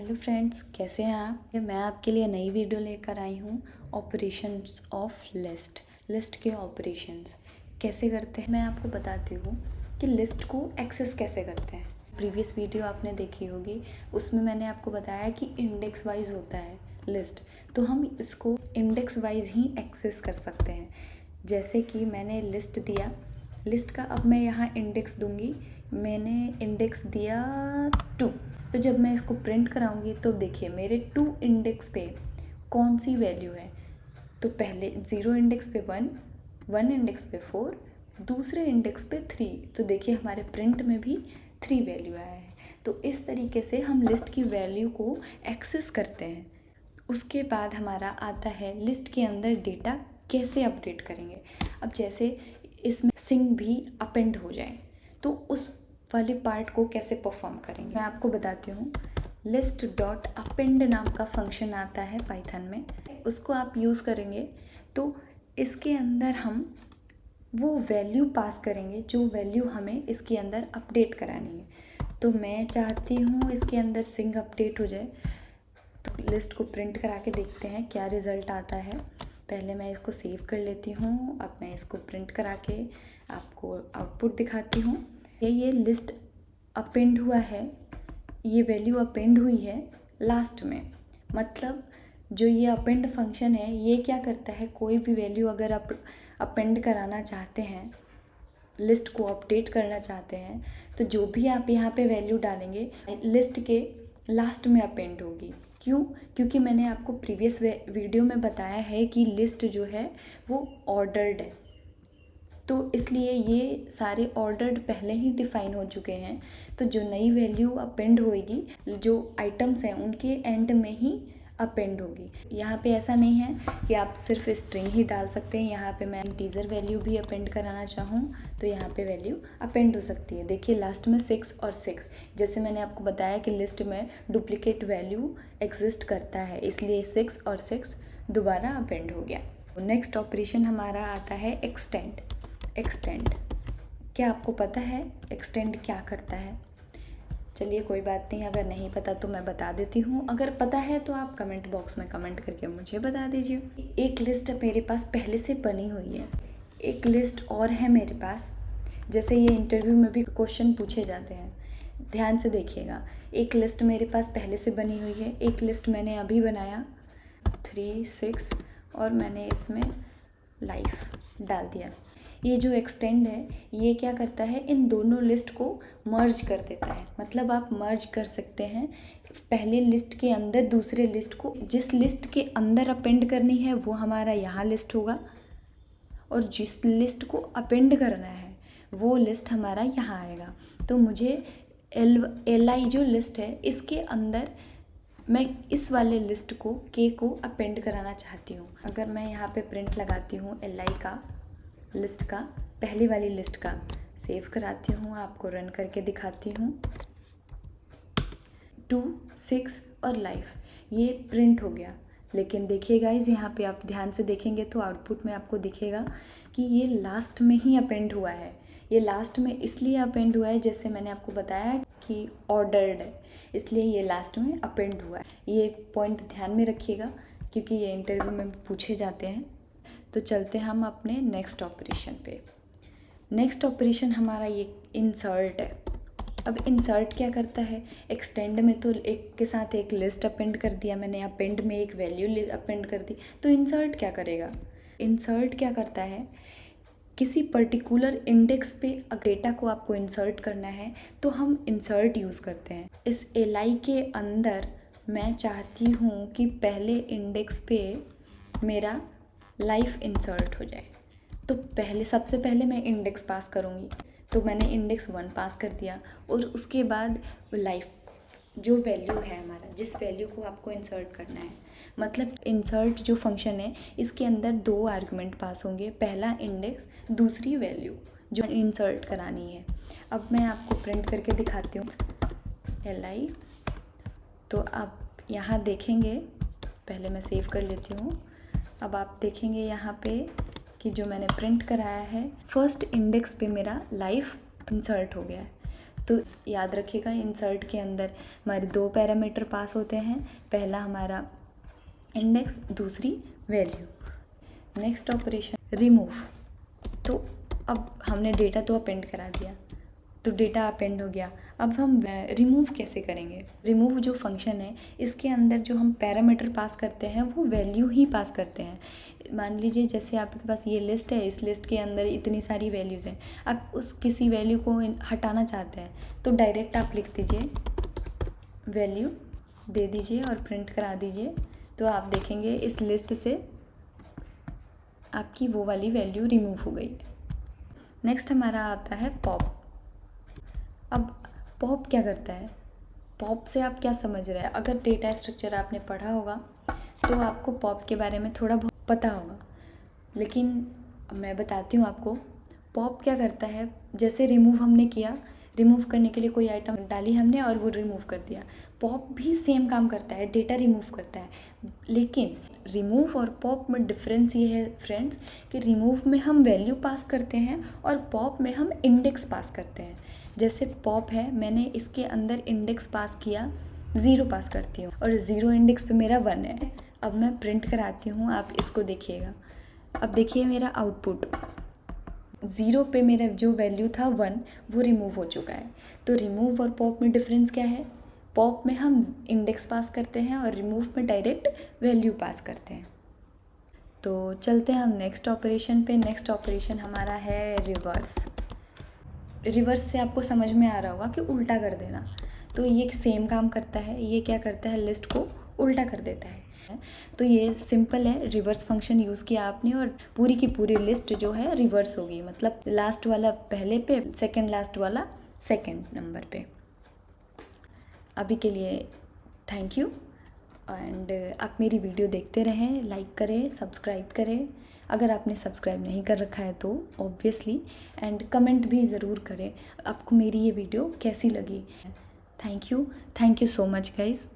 Hello friends, कैसे हैं आप। मैं आपके लिए नई वीडियो लेकर आई हूँ। ऑपरेशंस ऑफ लिस्ट के ऑपरेशंस कैसे करते हैं मैं आपको बताती हूँ कि लिस्ट को एक्सेस कैसे करते हैं। प्रीवियस वीडियो आपने देखी होगी, उसमें मैंने आपको बताया कि इंडेक्स वाइज होता है लिस्ट, तो हम इसको इंडेक्स वाइज ही एक्सेस कर सकते हैं। जैसे कि मैंने लिस्ट दिया, लिस्ट का अब मैं यहाँ इंडेक्स दूंगी। मैंने इंडेक्स दिया 2, तो जब मैं इसको प्रिंट कराऊंगी तो देखिए मेरे 2 इंडेक्स पे कौन सी वैल्यू है। तो पहले 0 इंडेक्स पे 1 इंडेक्स पे 4, दूसरे इंडेक्स पे 3। तो देखिए हमारे प्रिंट में भी 3 वैल्यू आया है। तो इस तरीके से हम लिस्ट की वैल्यू को एक्सेस करते हैं। उसके बाद हमारा आता है लिस्ट के अंदर डेटा कैसे अपडेट करेंगे। अब जैसे इसमें सिंग भी अपेंड हो जाए तो उस वाले पार्ट को कैसे परफॉर्म करेंगे मैं आपको बताती हूँ। लिस्ट डॉट अपेंड नाम का फंक्शन आता है पाइथन में, उसको आप यूज़ करेंगे तो इसके अंदर हम वो वैल्यू पास करेंगे जो वैल्यू हमें इसके अंदर अपडेट करानी है। तो मैं चाहती हूँ इसके अंदर सिंग अपडेट हो जाए, तो लिस्ट को प्रिंट करा के देखते हैं क्या रिज़ल्ट आता है। पहले मैं इसको सेव कर लेती हूँ। अब मैं इसको प्रिंट करा के आपको आउटपुट दिखाती हूँ। ये लिस्ट अपेंड हुआ है, ये वैल्यू अपेंड हुई है लास्ट में। मतलब जो ये अपेंड फंक्शन है ये क्या करता है, कोई भी वैल्यू अगर आप अपेंड कराना चाहते हैं, लिस्ट को अपडेट करना चाहते हैं, तो जो भी आप यहाँ पे वैल्यू डालेंगे लिस्ट के लास्ट में अपेंड होगी। क्यों? क्योंकि मैंने आपको प्रीवियस वीडियो में बताया है कि लिस्ट जो है वो ऑर्डर्ड है, तो इसलिए ये सारे ऑर्डर्ड पहले ही डिफ़ाइन हो चुके हैं। तो जो नई वैल्यू अपेंड होएगी, जो आइटम्स हैं उनके एंड में ही अपेंड होगी। यहाँ पे ऐसा नहीं है कि आप सिर्फ स्ट्रिंग ही डाल सकते हैं। यहाँ पे मैं इंटीजर वैल्यू भी अपेंड कराना चाहूँ तो यहाँ पे वैल्यू अपेंड हो सकती है। देखिए लास्ट में 6 और 6, जैसे मैंने आपको बताया कि लिस्ट में डुप्लीकेट वैल्यू एग्जिस्ट करता है, इसलिए 6 और 6 दोबारा अपेंड हो गया। नेक्स्ट ऑपरेशन हमारा आता है एक्सटेंड। क्या आपको पता है एक्सटेंड क्या करता है? चलिए कोई बात नहीं, अगर नहीं पता तो मैं बता देती हूँ। अगर पता है तो आप कमेंट बॉक्स में कमेंट करके मुझे बता दीजिए। एक लिस्ट मेरे पास पहले से बनी हुई है, एक लिस्ट और है मेरे पास। जैसे ये इंटरव्यू में भी क्वेश्चन पूछे जाते हैं, ध्यान से देखिएगा। एक लिस्ट मेरे पास पहले से बनी हुई है, एक लिस्ट मैंने अभी बनाया 3, 6 और मैंने इसमें लाइफ डाल दिया। ये जो एक्सटेंड है ये क्या करता है, इन दोनों लिस्ट को मर्ज कर देता है। मतलब आप मर्ज कर सकते हैं पहले लिस्ट के अंदर दूसरे लिस्ट को। जिस लिस्ट के अंदर अपेंड करनी है वो हमारा यहाँ लिस्ट होगा, और जिस लिस्ट को अपेंड करना है वो लिस्ट हमारा यहाँ आएगा। तो मुझे LI जो लिस्ट है इसके अंदर मैं इस वाले लिस्ट को K को अपेंड कराना चाहती हूँ। अगर मैं यहाँ पे प्रिंट लगाती हूँ LI का, लिस्ट का, पहली वाली लिस्ट का, सेव कराती हूँ, आपको रन करके दिखाती हूँ। 2, 6 और लाइफ ये प्रिंट हो गया। लेकिन देखिए गाइज, यहाँ पे आप ध्यान से देखेंगे तो आउटपुट में आपको दिखेगा कि ये लास्ट में ही अपेंड हुआ है। ये लास्ट में इसलिए अपेंड हुआ है, जैसे मैंने आपको बताया कि ऑर्डर्ड है, इसलिए ये लास्ट में अपेंड हुआ है। ये पॉइंट ध्यान में रखिएगा क्योंकि ये इंटरव्यू में पूछे जाते हैं। तो चलते हम अपने नेक्स्ट ऑपरेशन पे। नेक्स्ट ऑपरेशन हमारा ये इंसर्ट है। अब इंसर्ट क्या करता है, एक्सटेंड में तो एक के साथ एक लिस्ट अपेंड कर दिया मैंने, अपेंड में एक वैल्यू अपेंड कर दी। तो इंसर्ट क्या करेगा, इंसर्ट क्या करता है, किसी पर्टिकुलर इंडेक्स पे डेटा को आपको इंसर्ट करना है तो हम इंसर्ट यूज़ करते हैं। इस LI के अंदर मैं चाहती हूँ कि पहले इंडेक्स पे मेरा लाइफ इंसर्ट हो जाए, तो सबसे पहले मैं इंडेक्स पास करूँगी। तो मैंने इंडेक्स 1 पास कर दिया और उसके बाद लाइफ जो वैल्यू है हमारा, जिस वैल्यू को आपको इंसर्ट करना है। मतलब इंसर्ट जो फंक्शन है इसके अंदर 2 आर्गुमेंट पास होंगे, पहला इंडेक्स, दूसरी वैल्यू जो इंसर्ट करानी है। अब मैं आपको प्रिंट करके दिखाती हूँ LI। तो आप यहाँ देखेंगे, पहले मैं सेव कर लेती हूँ। अब आप देखेंगे यहाँ पे कि जो मैंने प्रिंट कराया है फर्स्ट इंडेक्स पे मेरा लाइफ इंसर्ट हो गया है। तो याद रखिएगा, इंसर्ट के अंदर हमारे 2 पैरामीटर पास होते हैं, पहला हमारा इंडेक्स, दूसरी वैल्यू। Next operation remove. तो अब हमने डेटा तो अपेंड करा दिया, तो डेटा अपेंड हो गया। अब हम रिमूव कैसे करेंगे? रिमूव जो फंक्शन है इसके अंदर जो हम पैरामीटर पास करते हैं वो वैल्यू ही पास करते हैं। मान लीजिए जैसे आपके पास ये लिस्ट है, इस लिस्ट के अंदर इतनी सारी वैल्यूज़ हैं, आप उस किसी वैल्यू को हटाना चाहते हैं तो डायरेक्ट आप लिख दीजिए वैल्यू, दे दीजिए और प्रिंट करा दीजिए। तो आप देखेंगे इस लिस्ट से आपकी वो वाली वैल्यू रिमूव हो गई। नेक्स्ट हमारा आता है पॉप। अब पॉप क्या करता है? पॉप से आप क्या समझ रहे हैं? अगर डेटा स्ट्रक्चर आपने पढ़ा होगा तो आपको पॉप के बारे में थोड़ा बहुत पता होगा, लेकिन मैं बताती हूँ आपको। पॉप क्या करता है, जैसे रिमूव हमने किया, रिमूव करने के लिए कोई आइटम डाली हमने और वो रिमूव कर दिया। पॉप भी सेम काम करता है, डेटा रिमूव करता है, लेकिन रिमूव और पॉप में डिफरेंस ये है फ्रेंड्स कि रिमूव में हम वैल्यू पास करते हैं और पॉप में हम इंडेक्स पास करते हैं। जैसे पॉप है, मैंने इसके अंदर इंडेक्स पास किया, 0 पास करती हूँ और 0 इंडेक्स पे मेरा 1 है। अब मैं प्रिंट कराती हूँ, आप इसको देखिएगा। अब देखिए मेरा आउटपुट 0 पे मेरा जो वैल्यू था 1 वो रिमूव हो चुका है। तो रिमूव और पॉप में डिफरेंस क्या है? पॉप में हम इंडेक्स पास करते हैं और रिमूव में डायरेक्ट वैल्यू पास करते हैं। तो चलते हैं हम नेक्स्ट ऑपरेशन पे। नेक्स्ट ऑपरेशन हमारा है रिवर्स। रिवर्स से आपको समझ में आ रहा होगा कि उल्टा कर देना। तो ये सेम काम करता है। ये क्या करता है? लिस्ट को उल्टा कर देता है। तो ये सिंपल है, रिवर्स फंक्शन यूज़ किया आपने और पूरी की पूरी लिस्ट जो है रिवर्स होगी, मतलब लास्ट वाला पहले पे, सेकंड लास्ट वाला सेकंड नंबर पे। अभी के लिए थैंक यू, एंड आप मेरी वीडियो देखते रहें, लाइक करें, सब्सक्राइब करें अगर आपने सब्सक्राइब नहीं कर रखा है तो ऑब्वियसली, एंड कमेंट भी ज़रूर करें आपको मेरी ये वीडियो कैसी लगी। Thank you so much guys.